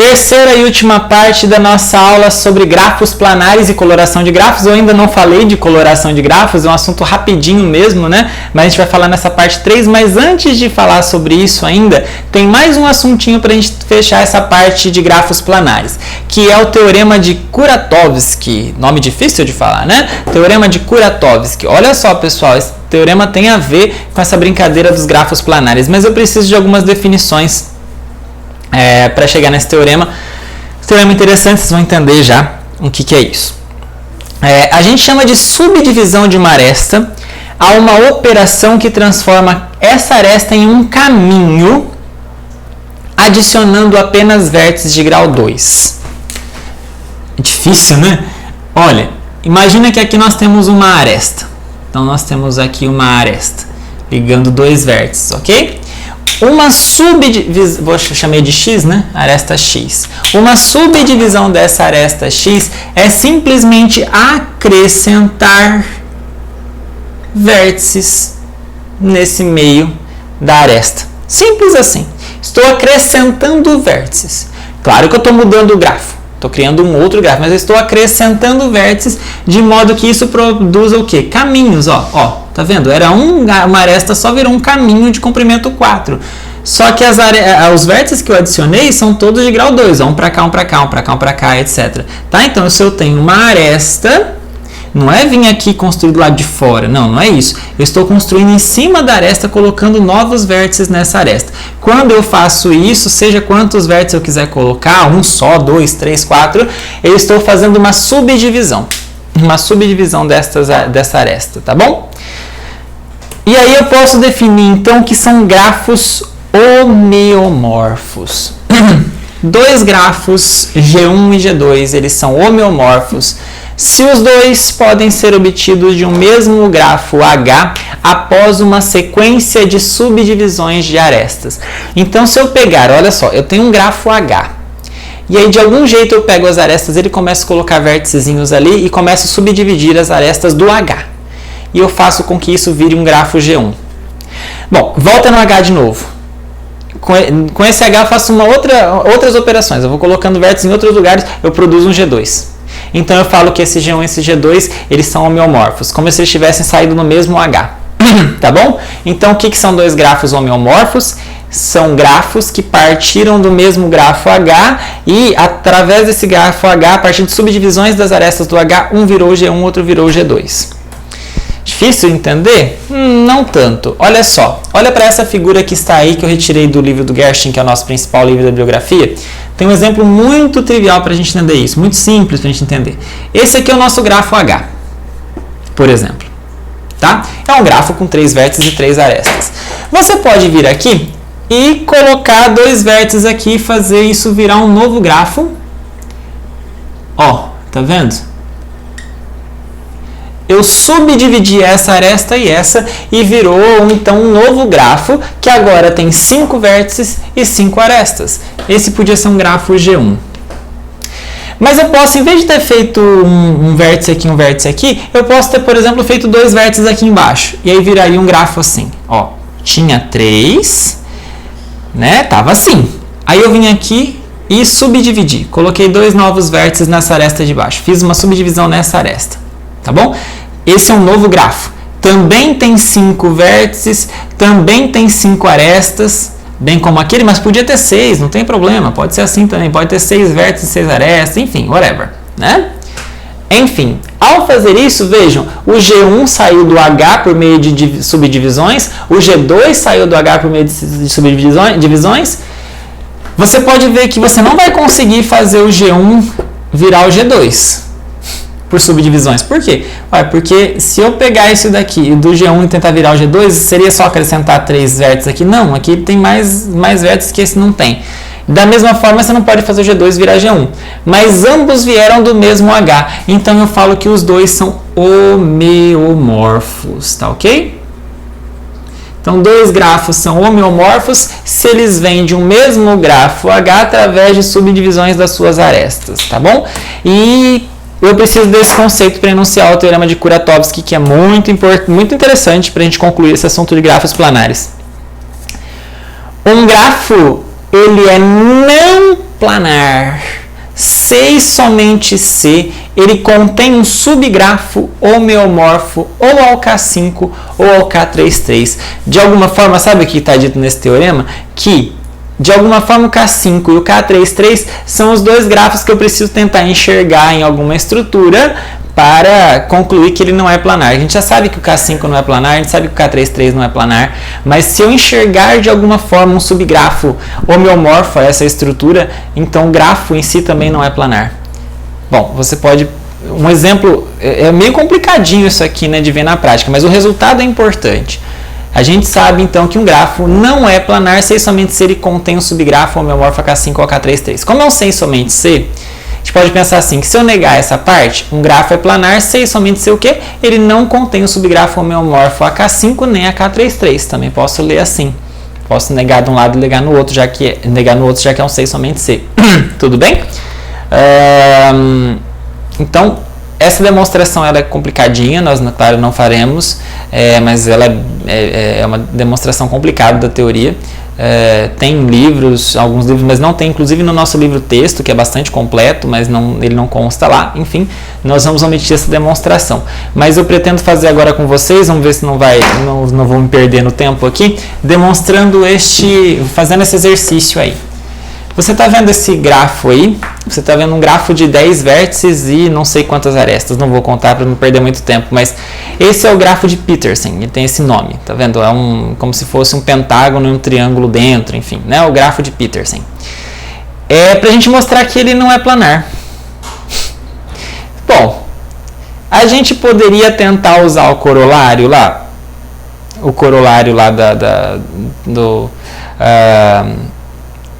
Terceira e última parte da nossa aula sobre grafos planares e coloração de grafos. Eu ainda não falei de coloração de grafos, é um assunto rapidinho mesmo, né? Mas a gente vai falar nessa parte 3, mas antes de falar sobre isso ainda, tem mais um assuntinho para a gente fechar essa parte de grafos planares, que é o Teorema de Kuratowski. Nome difícil de falar, né? Teorema de Kuratowski. Olha só, pessoal, esse teorema tem a ver com essa brincadeira dos grafos planares, mas eu preciso de algumas definições para chegar nesse teorema. Teorema interessante, vocês vão entender já o que é isso. A gente chama de subdivisão de uma aresta a uma operação que transforma essa aresta em um caminho, adicionando apenas vértices de grau 2. É difícil, né? Olha, imagina que aqui nós temos uma aresta. Então, nós temos aqui uma aresta ligando dois vértices, ok? Uma subdivisão, vou chamar de X, né? Aresta X. Uma subdivisão dessa aresta X é simplesmente acrescentar vértices nesse meio da aresta. Simples assim. Estou acrescentando vértices. Claro que eu estou mudando o grafo. Estou criando um outro grafo, mas eu estou acrescentando vértices de modo que isso produza o quê? Caminhos, ó. Tá vendo? Era uma aresta, só virou um caminho de comprimento 4. Só que os vértices que eu adicionei são todos de grau 2. Um para cá, um para cá, um para cá, um para cá, etc. Tá? Então, se eu tenho uma aresta, não é vir aqui construir do lado de fora. Não é isso. Eu estou construindo em cima da aresta, colocando novos vértices nessa aresta. Quando eu faço isso, seja quantos vértices eu quiser colocar, um só, 2, 3, 4, eu estou fazendo uma subdivisão. Uma subdivisão dessa aresta, tá bom? E aí eu posso definir, então, que são grafos homeomorfos. Dois grafos, G1 e G2, eles são homeomorfos se os dois podem ser obtidos de um mesmo grafo H após uma sequência de subdivisões de arestas. Então, se eu pegar, olha só, eu tenho um grafo H, e aí de algum jeito eu pego as arestas, ele começa a colocar vérticezinhos ali e começa a subdividir as arestas do H. E eu faço com que isso vire um grafo G1. Bom, volta no H de novo. Com esse H eu faço outras operações. Eu vou colocando vértices em outros lugares, eu produzo um G2. Então eu falo que esse G1 e esse G2, eles são homeomorfos, como se eles tivessem saído no mesmo H. Tá bom? Então o que são dois grafos homeomorfos? São grafos que partiram do mesmo grafo H e através desse grafo H, a partir de subdivisões das arestas do H, um virou G1, outro virou G2. Difícil entender? Não tanto. Olha só, olha para essa figura que está aí, que eu retirei do livro do Gershon, que é o nosso principal livro da bibliografia. Tem um exemplo muito trivial para a gente entender isso, muito simples para a gente entender. Esse aqui é o nosso grafo H, por exemplo. Tá? É um grafo com 3 vértices e 3 arestas. Você pode vir aqui e colocar 2 vértices aqui e fazer isso virar um novo grafo. Ó, tá vendo? Eu subdividi essa aresta e essa e virou então um novo grafo que agora tem 5 vértices e 5 arestas. Esse podia ser um grafo G1. Mas eu posso, em vez de ter feito um vértice aqui, um vértice aqui, eu posso ter, por exemplo, feito 2 vértices aqui embaixo. E aí viraria um grafo assim. Ó, tinha 3, né? Tava assim. Aí eu vim aqui e subdividi. Coloquei 2 novos vértices nessa aresta de baixo. Fiz uma subdivisão nessa aresta. Tá bom? Esse é um novo grafo. Também tem 5 vértices, também tem 5 arestas, bem como aquele, mas podia ter 6, não tem problema. Pode ser assim também, pode ter 6 vértices, 6 arestas, enfim, whatever, né? Enfim, ao fazer isso, vejam, o G1 saiu do H por meio de subdivisões, o G2 saiu do H por meio de subdivisões. Você pode ver que você não vai conseguir fazer o G1 virar o G2. Por subdivisões. Por quê? Porque se eu pegar isso daqui do G1 e tentar virar o G2, seria só acrescentar 3 vértices aqui? Não, aqui tem mais vértices que esse não tem. Da mesma forma, você não pode fazer o G2 virar G1. Mas ambos vieram do mesmo H. Então eu falo que os dois são homeomorfos, tá ok? Então, dois grafos são homeomorfos se eles vêm de um mesmo grafo H através de subdivisões das suas arestas, tá bom? E eu preciso desse conceito para enunciar o Teorema de Kuratowski, que é muito interessante para a gente concluir esse assunto de grafos planares. Um grafo, ele é não planar. C e somente C, ele contém um subgrafo homeomorfo ou ao K5 ou ao K33. De alguma forma, sabe o que está dito nesse teorema? Que, de alguma forma, o K5 e o K33 são os dois grafos que eu preciso tentar enxergar em alguma estrutura para concluir que ele não é planar. A gente já sabe que o K5 não é planar, a gente sabe que o K33 não é planar, mas se eu enxergar de alguma forma um subgrafo homeomorfo a essa estrutura, então o grafo em si também não é planar. Bom, você pode... Um exemplo, é meio complicadinho isso aqui, né, de ver na prática, mas o resultado é importante. A gente sabe então que um grafo não é planar se somente se ele contém um subgrafo homeomorfo a K5 ou a K33. Como é um sem somente C, a gente pode pensar assim, que se eu negar essa parte, um grafo é planar se somente se o quê? Ele não contém o subgrafo homeomorfo a K5 nem a K33. Também posso ler assim. Posso negar de um lado e negar no outro, já que é um 6 somente C. Tudo bem? Então, essa demonstração ela é complicadinha, nós, claro, não faremos, mas ela é uma demonstração complicada da teoria. Tem livros, alguns livros, mas não tem, inclusive no nosso livro texto, que é bastante completo, mas ele não consta lá. Enfim, nós vamos omitir essa demonstração. Mas eu pretendo fazer agora com vocês, vamos ver se não vou me perder no tempo aqui, fazendo esse exercício aí. Você está vendo esse grafo aí? Você está vendo um grafo de 10 vértices e não sei quantas arestas. Não vou contar para não perder muito tempo, mas esse é o grafo de Petersen. Ele tem esse nome, tá vendo? É como se fosse um pentágono e um triângulo dentro, enfim, né? O grafo de Petersen. É para a gente mostrar que ele não é planar. Bom, a gente poderia tentar usar o corolário lá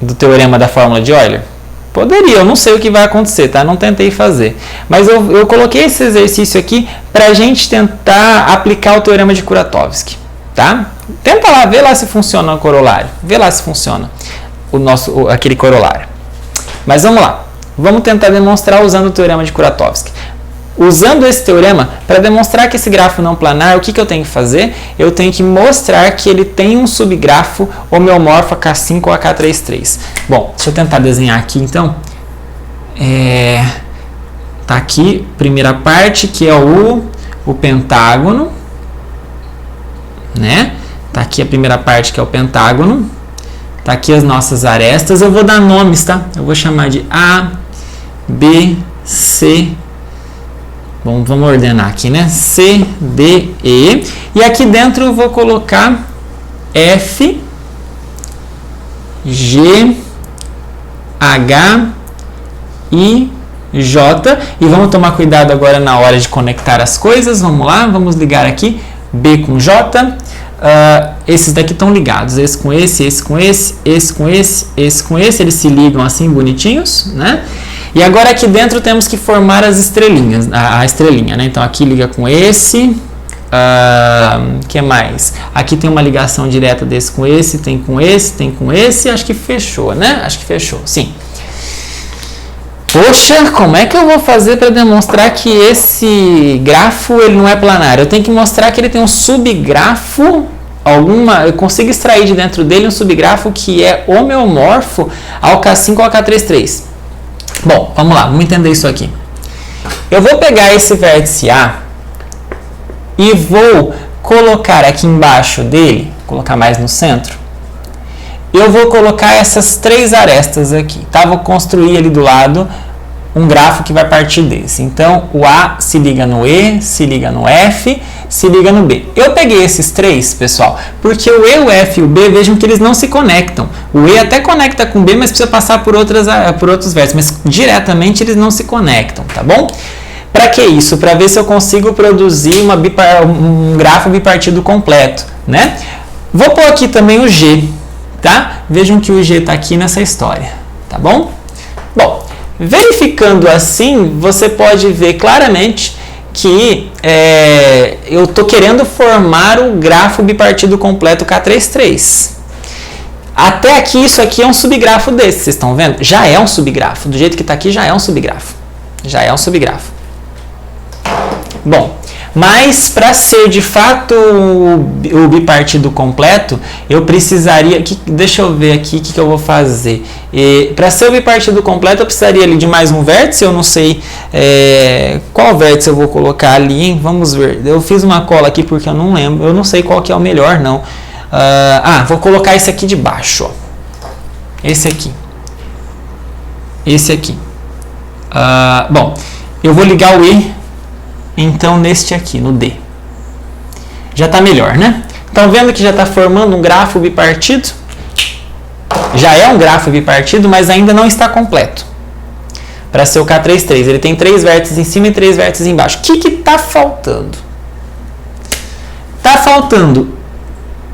do teorema da fórmula de Euler? Poderia, eu não sei o que vai acontecer, tá? Não tentei fazer. Mas eu coloquei esse exercício aqui para a gente tentar aplicar o teorema de Kuratowski, tá? Tenta lá, vê lá se funciona o corolário. Vê lá se funciona aquele corolário. Mas vamos lá. Vamos tentar demonstrar usando o teorema de Kuratowski. Usando esse teorema, para demonstrar que esse grafo não planar, o que eu tenho que fazer? Eu tenho que mostrar que ele tem um subgrafo homeomorfo a K5 ou a K33. Bom, deixa eu tentar desenhar aqui então. Tá aqui, primeira parte, que é o pentágono, né? Tá aqui a primeira parte, que é o pentágono. Tá aqui as nossas arestas. Eu vou dar nomes, tá? Eu vou chamar de A, B, C. Bom, vamos ordenar aqui, né? C, D, E. E aqui dentro eu vou colocar F, G, H, I, J. E vamos tomar cuidado agora na hora de conectar as coisas. Vamos lá, vamos ligar aqui B com J. Esses daqui estão ligados. Esse com esse, esse com esse, esse com esse, esse com esse. Eles se ligam assim, bonitinhos, né? E agora aqui dentro temos que formar as estrelinhas, a estrelinha, né? Então aqui liga com esse, que mais? Aqui tem uma ligação direta desse com esse, tem com esse, tem com esse, acho que fechou, né? Acho que fechou, sim. Poxa, como é que eu vou fazer para demonstrar que esse grafo ele não é planar? Eu tenho que mostrar que ele tem um subgrafo, eu consigo extrair de dentro dele um subgrafo que é homeomorfo ao K5 ou ao K33. Bom, vamos lá, vamos entender isso aqui. Eu vou pegar esse vértice A e vou colocar aqui embaixo dele, colocar mais no centro, eu vou colocar essas 3 arestas aqui, tá? Vou construir ali do lado um grafo que vai partir desse. Então, o A se liga no E, se liga no F, se liga no B. Eu peguei esses 3, pessoal, porque o E, o F e o B, vejam que eles não se conectam. O E até conecta com o B, mas precisa passar por outros vértices, mas diretamente eles não se conectam, tá bom? Para que isso? Para ver se eu consigo produzir um grafo bipartido completo, né? Vou pôr aqui também o G, tá? Vejam que o G está aqui nessa história, tá bom? Bom, verificando assim, você pode ver claramente que eu estou querendo formar o grafo bipartido completo K33. Até aqui, isso aqui é um subgrafo desse, vocês estão vendo? Já é um subgrafo, do jeito que está aqui já é um subgrafo. Já é um subgrafo. Bom, Mas para ser de fato o bipartido completo, eu precisaria, deixa eu ver aqui o que eu vou fazer. Para ser o bipartido completo, eu precisaria ali de mais um vértice. Eu não sei qual vértice eu vou colocar ali, hein? Vamos ver. Eu fiz uma cola aqui porque eu não lembro, eu não sei qual que é o melhor não. Vou colocar esse aqui de baixo, ó. Esse aqui. Esse aqui. Bom, eu vou ligar o E, então, neste aqui, no D. Já está melhor, né? Estão vendo que já está formando um grafo bipartido? Já é um grafo bipartido, mas ainda não está completo. Para ser o K33, ele tem 3 vértices em cima e 3 vértices embaixo. O que está faltando? Está faltando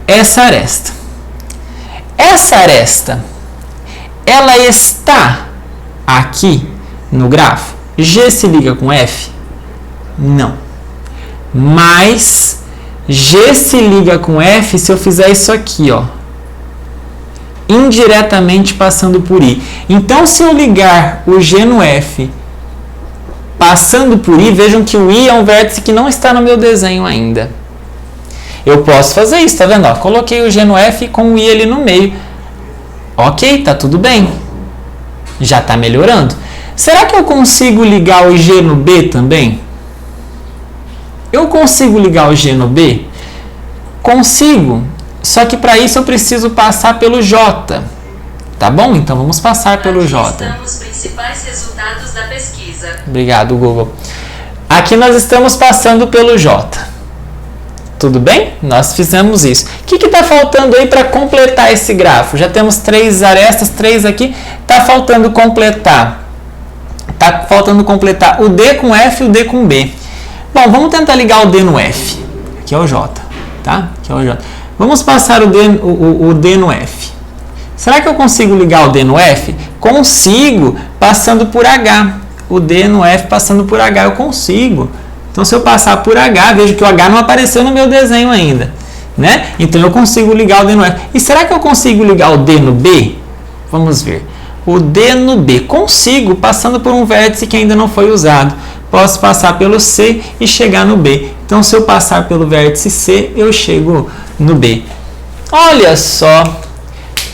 essa aresta. Essa aresta, ela está aqui no grafo. G se liga com F? Não. Mas G se liga com F se eu fizer isso aqui, ó. Indiretamente passando por I. Então, se eu ligar o G no F passando por I, vejam que o I é um vértice que não está no meu desenho ainda. Eu posso fazer isso, tá vendo? Ó, coloquei o G no F com o I ali no meio. Ok, tá tudo bem. Já está melhorando. Será que eu consigo ligar o G no B também? Eu consigo ligar o G no B? Consigo. Só que para isso eu preciso passar pelo J. Tá bom? Então vamos passar pelo J. Aqui estão os principais resultados da pesquisa. Obrigado, Google. Aqui nós estamos passando pelo J. Tudo bem? Nós fizemos isso. O que está faltando aí para completar esse grafo? Já temos 3 arestas, 3 aqui. Está faltando completar. Está faltando completar o D com F e o D com B. Bom, vamos tentar ligar o D no F. Aqui é o J, tá? Aqui é o J. Vamos passar o D no F. Será que eu consigo ligar o D no F? Consigo, passando por H. O D no F passando por H, eu consigo. Então, se eu passar por H, vejo que o H não apareceu no meu desenho ainda, né? Então, eu consigo ligar o D no F. E será que eu consigo ligar o D no B? Vamos ver. O D no B. Consigo, passando por um vértice que ainda não foi usado. Posso passar pelo C e chegar no B. Então, se eu passar pelo vértice C, eu chego no B. Olha só.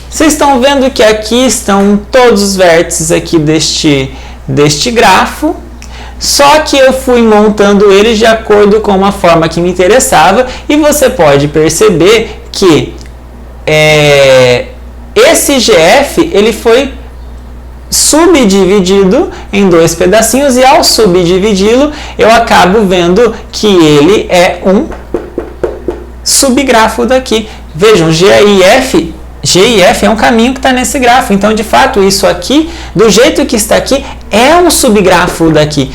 Vocês estão vendo que aqui estão todos os vértices aqui deste grafo. Só que eu fui montando eles de acordo com uma forma que me interessava. E você pode perceber que esse GF ele foi subdividido em 2 pedacinhos. E ao subdividi-lo, eu acabo vendo que ele é um subgrafo daqui. Vejam, G e F é um caminho que está nesse grafo. Então, de fato, isso aqui, do jeito que está aqui, é um subgrafo daqui.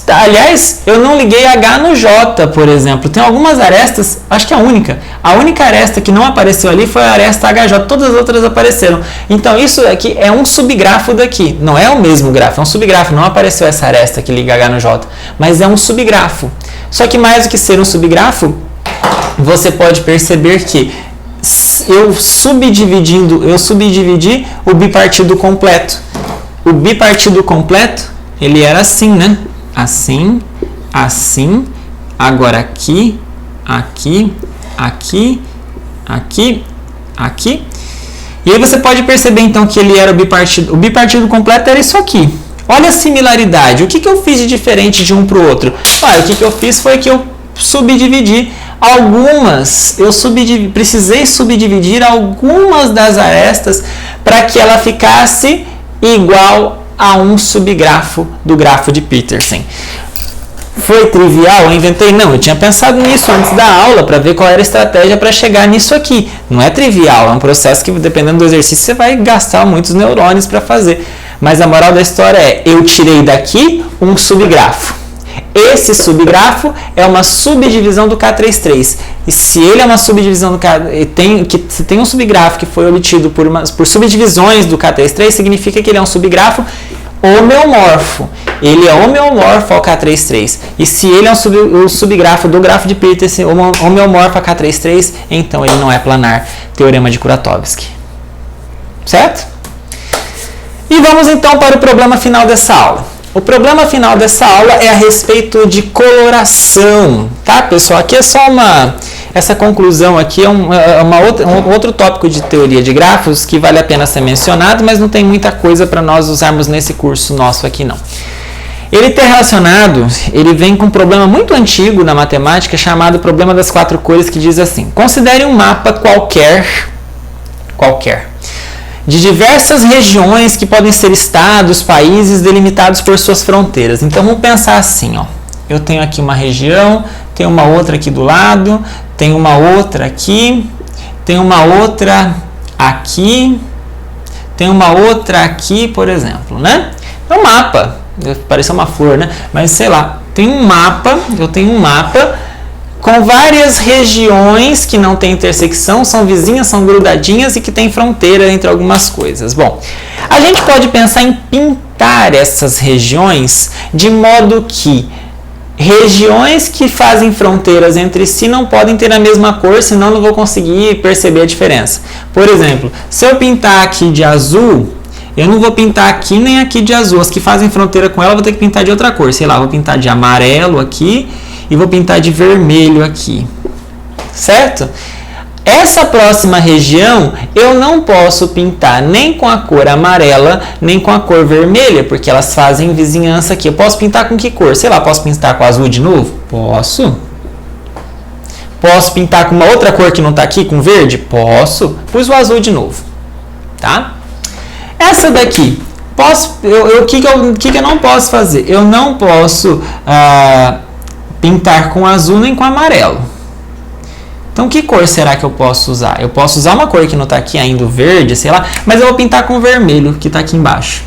Aliás, eu não liguei H no J, por exemplo. Tem algumas arestas, acho que a única aresta que não apareceu ali foi a aresta HJ. Todas as outras apareceram. Então, isso aqui é um subgrafo daqui. Não é o mesmo grafo, é um subgrafo. Não apareceu essa aresta que liga H no J, mas é um subgrafo. Só que mais do que ser um subgrafo, você pode perceber que eu subdividi o bipartido completo. O bipartido completo, ele era assim, né? Assim, assim, agora aqui, aqui, aqui, aqui, aqui. E aí você pode perceber então que ele era o bipartido completo era isso aqui. Olha a similaridade. O que eu fiz de diferente de um para o outro? Olha, o que eu fiz foi que eu subdividi precisei subdividir algumas das arestas para que ela ficasse igual a um subgrafo do grafo de Petersen. Foi trivial? Eu inventei? Não, eu tinha pensado nisso antes da aula para ver qual era a estratégia para chegar nisso aqui. Não é trivial, é um processo que, dependendo do exercício, você vai gastar muitos neurônios para fazer. Mas a moral da história é, eu tirei daqui um subgrafo. Esse subgrafo é uma subdivisão do K33. E se ele é uma subdivisão do se tem um subgrafo que foi obtido por subdivisões do K33, significa que ele é um subgrafo homeomorfo. Ele é homeomorfo ao K33. E se ele é um subgrafo do grafo de Petersen homeomorfo a K33, então ele não é planar. Teorema de Kuratowski. Certo? E vamos então para o problema final dessa aula. O problema final dessa aula é a respeito de coloração, tá, pessoal? Aqui é só essa conclusão aqui é um outro tópico de teoria de grafos que vale a pena ser mencionado, mas não tem muita coisa para nós usarmos nesse curso nosso aqui, não. Ele está relacionado, ele vem com um problema muito antigo na matemática chamado problema das 4 cores, que diz assim: considere um mapa qualquer, de diversas regiões que podem ser estados, países delimitados por suas fronteiras. Então vamos pensar assim, ó. Eu tenho aqui uma região, tem uma outra aqui do lado, tem uma outra aqui, tem uma outra aqui, tem uma outra aqui, por exemplo, né? É um mapa, parece uma flor, né? Mas sei lá, eu tenho um mapa com várias regiões que não tem intersecção, são vizinhas, são grudadinhas e que tem fronteira entre algumas coisas. Bom, a gente pode pensar em pintar essas regiões de modo que regiões que fazem fronteiras entre si não podem ter a mesma cor, senão eu não vou conseguir perceber a diferença. Por exemplo, se eu pintar aqui de azul, eu não vou pintar aqui nem aqui de azul. As que fazem fronteira com ela eu vou ter que pintar de outra cor. Sei lá, vou pintar de amarelo aqui e vou pintar de vermelho aqui. Certo? Essa próxima região eu não posso pintar nem com a cor amarela, nem com a cor vermelha, porque elas fazem vizinhança aqui. Eu posso pintar com que cor? Sei lá, posso pintar com azul de novo? Posso. Posso pintar com uma outra cor que não está aqui, com verde? Posso. Pus o azul de novo. Tá? Essa daqui, o que eu não posso fazer? Eu não posso pintar com azul nem com amarelo. Então, que cor será que eu posso usar? Eu posso usar uma cor que não está aqui ainda, o verde, sei lá, mas eu vou pintar com o vermelho, que está aqui embaixo.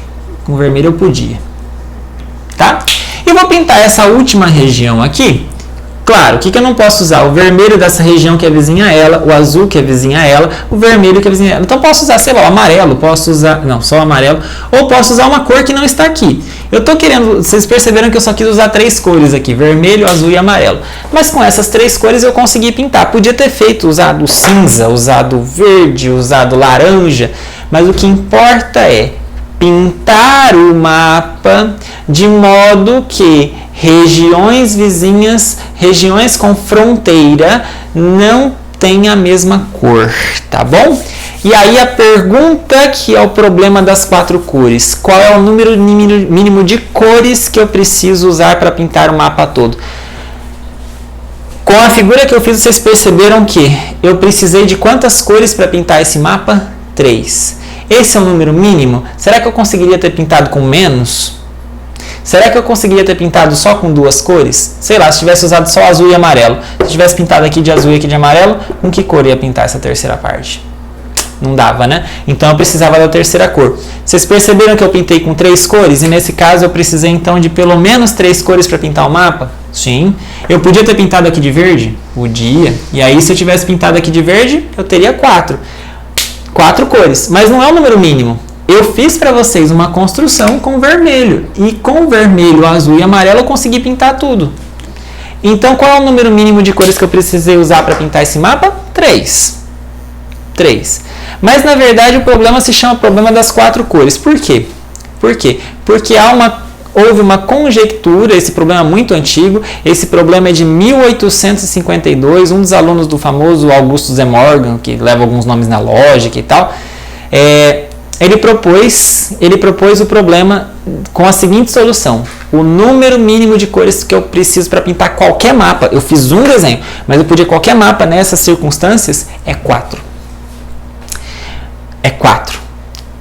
Com vermelho eu podia. Tá? E vou pintar essa última região aqui. Claro, o que eu não posso usar? O vermelho dessa região que é vizinha a ela, o azul que é vizinha a ela, o vermelho que é vizinha a ela. Então, posso usar, sei lá, o amarelo, posso usar... Não, só o amarelo. Ou posso usar uma cor que não está aqui. Eu estou querendo... Vocês perceberam que eu só quis usar 3 cores aqui, vermelho, azul e amarelo. Mas com essas 3 cores eu consegui pintar. Podia ter usado cinza, usado verde, usado laranja, mas o que importa é pintar o mapa de modo que regiões vizinhas, regiões com fronteira, não têm a mesma cor, tá bom? E aí a pergunta que é o problema das 4 cores. Qual é o número mínimo de cores que eu preciso usar para pintar o mapa todo? Com a figura que eu fiz, vocês perceberam que eu precisei de quantas cores para pintar esse mapa? 3. Esse é o número mínimo? Será que eu conseguiria ter pintado com menos? Será que eu conseguiria ter pintado só com 2 cores? Sei lá, se tivesse usado só azul e amarelo. Se tivesse pintado aqui de azul e aqui de amarelo, com que cor ia pintar essa terceira parte? Não dava, né? Então eu precisava da terceira cor. Vocês perceberam que eu pintei com 3 cores? E nesse caso eu precisei então de pelo menos 3 cores para pintar o mapa? Sim. Eu podia ter pintado aqui de verde? Podia. E aí se eu tivesse pintado aqui de verde, eu teria 4. 4 cores. Mas não é o número mínimo. Eu fiz para vocês uma construção com vermelho. E com vermelho, azul e amarelo eu consegui pintar tudo. Então qual é o número mínimo de cores que eu precisei usar para pintar esse mapa? 3. 3. Mas na verdade o problema se chama problema das 4 cores. Por quê? Por quê? Porque houve uma conjectura, esse problema é muito antigo, esse problema é de 1852, um dos alunos do famoso Augustus E. Morgan, que leva alguns nomes na lógica e tal, ele propôs o problema com a seguinte solução: o número mínimo de cores que eu preciso para pintar qualquer mapa, eu fiz um desenho, mas eu podia qualquer mapa nessas circunstâncias, é 4. É 4.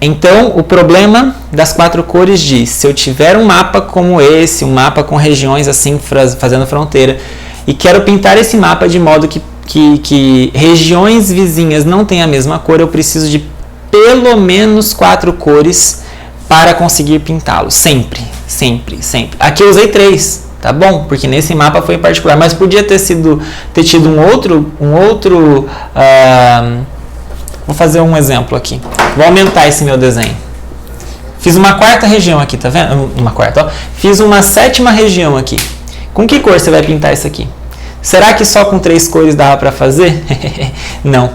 Então, o problema das 4 cores diz, se eu tiver um mapa como esse, um mapa com regiões assim, fazendo fronteira, e quero pintar esse mapa de modo que regiões vizinhas não tenham a mesma cor, eu preciso de pelo menos 4 cores para conseguir pintá-lo. Sempre, sempre, sempre. Aqui eu usei 3, tá bom? Porque nesse mapa foi em particular, mas podia ter tido um outro vou fazer um exemplo aqui. Vou aumentar esse meu desenho. Fiz uma 4ª região aqui, tá vendo? Fiz uma 7ª região aqui. Com que cor você vai pintar isso aqui? Será que só com 3 cores dava para fazer? Não.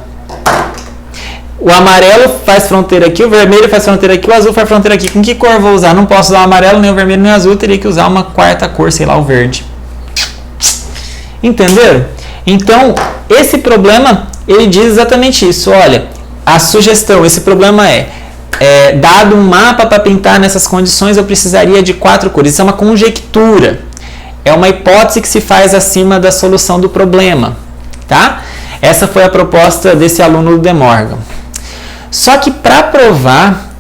O amarelo faz fronteira aqui, o vermelho faz fronteira aqui, o azul faz fronteira aqui. Com que cor eu vou usar? Não posso usar o amarelo, nem o vermelho, nem o azul. Eu teria que usar uma quarta cor, sei lá, o verde. Entenderam? Então, esse problema, ele diz exatamente isso. Olha, a sugestão, esse problema dado um mapa para pintar nessas condições, eu precisaria de 4 cores. Isso é uma conjectura. É uma hipótese que se faz acima da solução do problema. Tá? Essa foi a proposta desse aluno do De Morgan. Só que para provar,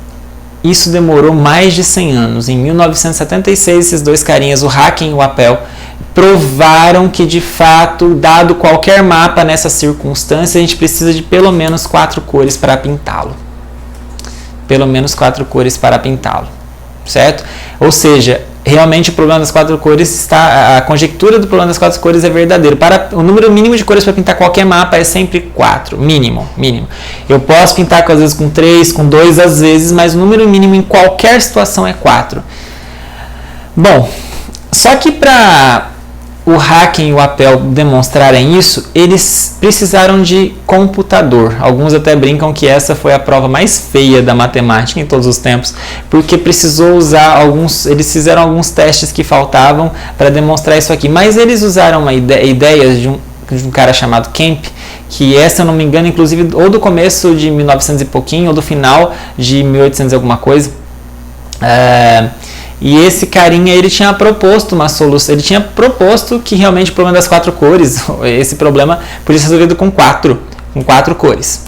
isso demorou mais de 100 anos. Em 1976, esses dois carinhas, o Haken e o Appel, provaram que, de fato, dado qualquer mapa nessa circunstância, a gente precisa de pelo menos 4 cores para pintá-lo. Pelo menos 4 cores para pintá-lo. Certo? Ou seja, realmente o problema das 4 cores está... A conjectura do problema das 4 cores é verdadeiro. O número mínimo de cores para pintar qualquer mapa é sempre 4. Mínimo. Eu posso pintar às vezes com 3, com 2 às vezes, mas o número mínimo em qualquer situação é 4. Bom, só que para o Haken e o Appel demonstrarem isso, eles precisaram de computador. Alguns até brincam que essa foi a prova mais feia da matemática em todos os tempos, porque precisou usar eles fizeram alguns testes que faltavam para demonstrar isso aqui. Mas eles usaram uma ideias de um cara chamado Kemp, que se eu não me engano, inclusive, ou do começo de 1900 e pouquinho, ou do final de 1800 e alguma coisa. E esse carinha, ele tinha proposto uma solução, ele tinha proposto que realmente o problema das 4 cores, esse problema podia ser resolvido com 4 cores,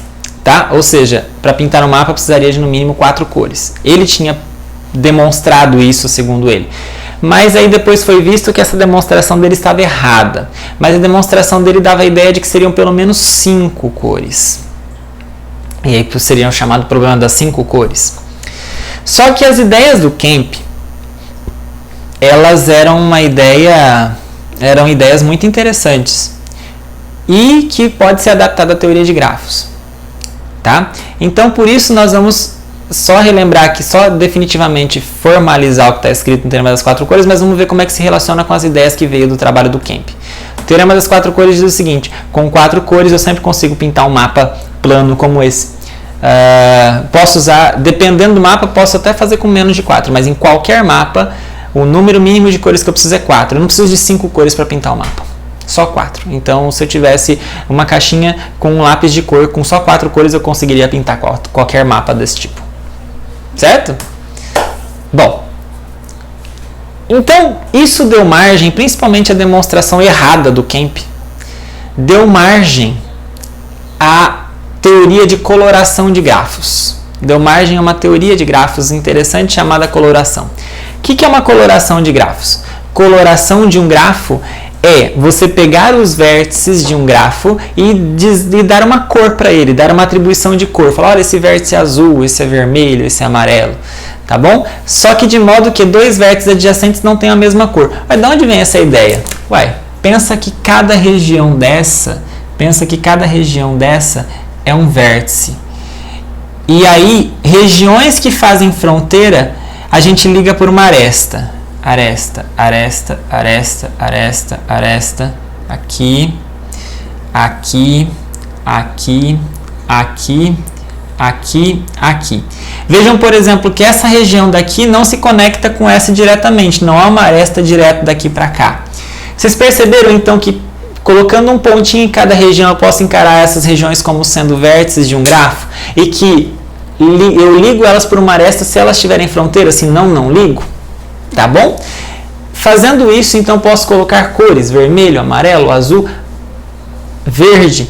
tá? Ou seja, para pintar um mapa precisaria de no mínimo 4 cores. Ele tinha demonstrado isso, segundo ele. Mas aí depois foi visto que essa demonstração dele estava errada. Mas a demonstração dele dava a ideia de que seriam pelo menos 5 cores. E aí seria o chamado problema das 5 cores. Só que as ideias do Kemp, elas eram ideias muito interessantes e que pode ser adaptada à teoria de grafos, tá? Então, por isso nós vamos só relembrar aqui, só definitivamente formalizar o que está escrito no Teorema das 4 cores, mas vamos ver como é que se relaciona com as ideias que veio do trabalho do Kemp. O Teorema das 4 cores diz o seguinte: com 4 cores eu sempre consigo pintar um mapa plano como esse. Posso usar, dependendo do mapa, posso até fazer com menos de 4, mas em qualquer mapa o número mínimo de cores que eu preciso é 4. Eu não preciso de 5 cores para pintar o mapa. Só 4. Então, se eu tivesse uma caixinha com um lápis de cor com só 4 cores, eu conseguiria pintar qualquer mapa desse tipo. Certo? Bom. Então, isso deu margem, principalmente a demonstração errada do Kemp, deu margem à teoria de coloração de grafos. Deu margem a uma teoria de grafos interessante chamada coloração. O que é uma coloração de grafos? Coloração de um grafo é você pegar os vértices de um grafo e dar uma cor para ele, dar uma atribuição de cor. Falar, olha, esse vértice é azul, esse é vermelho, esse é amarelo. Tá bom? Só que de modo que 2 vértices adjacentes não têm a mesma cor. Mas de onde vem essa ideia? Pensa que cada região dessa é um vértice. E aí, regiões que fazem fronteira, a gente liga por uma aresta. Aresta, aqui, aqui. Vejam, por exemplo, que essa região daqui não se conecta com essa diretamente, não há uma aresta direto daqui para cá. Vocês perceberam, então, que colocando um pontinho em cada região, eu posso encarar essas regiões como sendo vértices de um grafo? E que eu ligo elas por uma aresta se elas tiverem fronteira, se não ligo? Tá bom? Fazendo isso, então, posso colocar cores, vermelho, amarelo, azul, verde,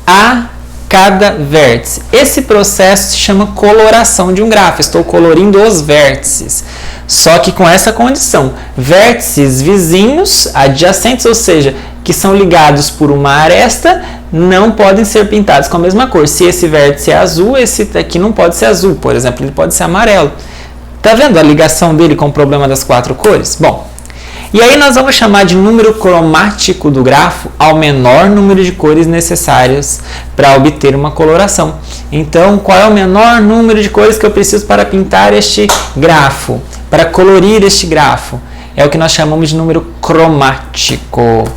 a cada vértice. Esse processo se chama coloração de um grafo. Estou colorindo os vértices. Só que com essa condição, vértices vizinhos, adjacentes, ou seja, que são ligados por uma aresta, não podem ser pintados com a mesma cor. Se esse vértice é azul, esse aqui não pode ser azul, por exemplo, ele pode ser amarelo. Tá vendo a ligação dele com o problema das 4 cores? Bom, e aí nós vamos chamar de número cromático do grafo ao menor número de cores necessárias para obter uma coloração. Então, qual é o menor número de cores que eu preciso para pintar este grafo, para colorir este grafo? É o que nós chamamos de número cromático.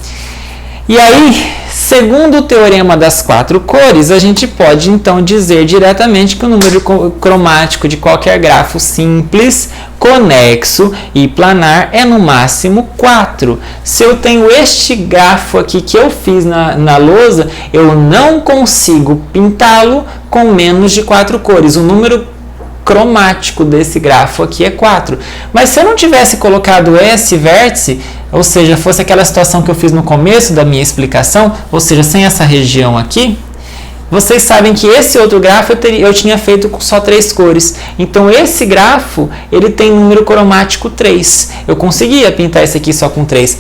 E aí, Segundo o teorema das 4 cores, a gente pode então dizer diretamente que o número cromático de qualquer grafo simples, conexo e planar é no máximo 4. Se eu tenho este grafo aqui que eu fiz na lousa, eu não consigo pintá-lo com menos de 4 cores. O número cromático desse grafo aqui é 4. Mas se eu não tivesse colocado esse vértice, ou seja, fosse aquela situação que eu fiz no começo da minha explicação, ou seja, sem essa região aqui, vocês sabem que esse outro grafo eu tinha feito com só 3 cores. Então, esse grafo, ele tem número cromático 3. Eu conseguia pintar esse aqui só com 3.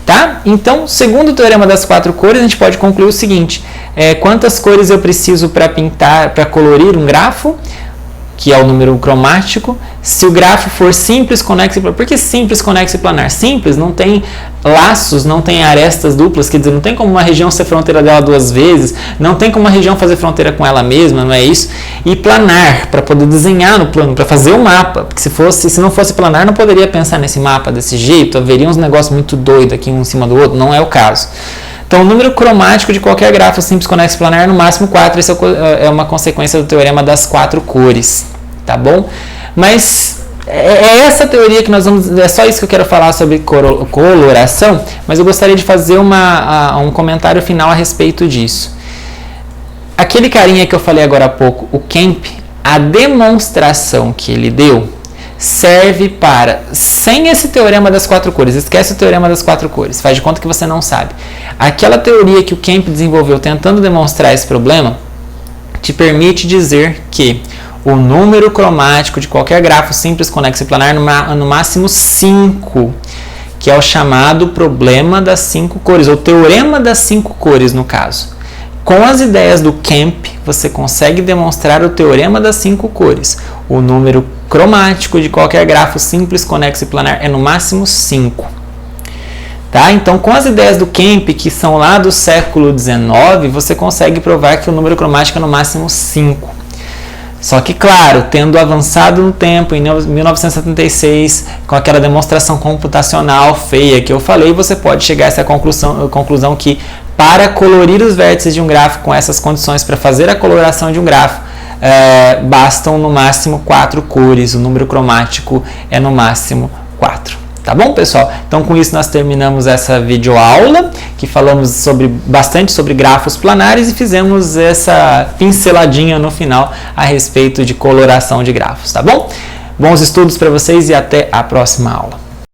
Tá? Então, segundo o teorema das 4 cores, a gente pode concluir o seguinte. Quantas cores eu preciso para pintar, para colorir um grafo? Que é o número cromático. Se o grafo for simples, conexo e planar. Por que simples, conexo e planar? Simples, não tem laços, não tem arestas duplas, quer dizer, não tem como uma região ser fronteira dela 2 vezes, não tem como uma região fazer fronteira com ela mesma, não é isso? E planar, para poder desenhar no plano, para fazer o mapa, porque se não fosse planar, não poderia pensar nesse mapa desse jeito, haveria uns negócios muito doidos aqui um em cima do outro, não é o caso. Então, o número cromático de qualquer grafo simples, conexo e planar é no máximo 4. Isso é uma consequência do teorema das 4 cores, tá bom? Mas é essa teoria que nós vamos... É só isso que eu quero falar sobre coloração, mas eu gostaria de fazer um comentário final a respeito disso. Aquele carinha que eu falei agora há pouco, o Kemp, a demonstração que ele deu serve para, sem esse teorema das 4 cores, esquece o teorema das 4 cores, faz de conta que você não sabe. Aquela teoria que o Kemp desenvolveu tentando demonstrar esse problema, te permite dizer que o número cromático de qualquer grafo simples, conexo e planar no máximo 5, que é o chamado problema das 5 cores, ou teorema das 5 cores no caso. Com as ideias do Kemp, você consegue demonstrar o teorema das 5 cores. O número cromático de qualquer grafo simples, conexo e planar é no máximo 5. Tá? Então, com as ideias do Kemp, que são lá do século XIX, você consegue provar que o número cromático é no máximo 5. Só que, claro, tendo avançado no tempo, em 1976, com aquela demonstração computacional feia que eu falei, você pode chegar a essa conclusão que, para colorir os vértices de um grafo com essas condições, para fazer a coloração de um grafo, bastam no máximo 4 cores, o número cromático é no máximo 4. Tá bom, pessoal? Então, com isso, nós terminamos essa videoaula, que falamos bastante sobre grafos planares e fizemos essa pinceladinha no final a respeito de coloração de grafos, tá bom? Bons estudos para vocês e até a próxima aula.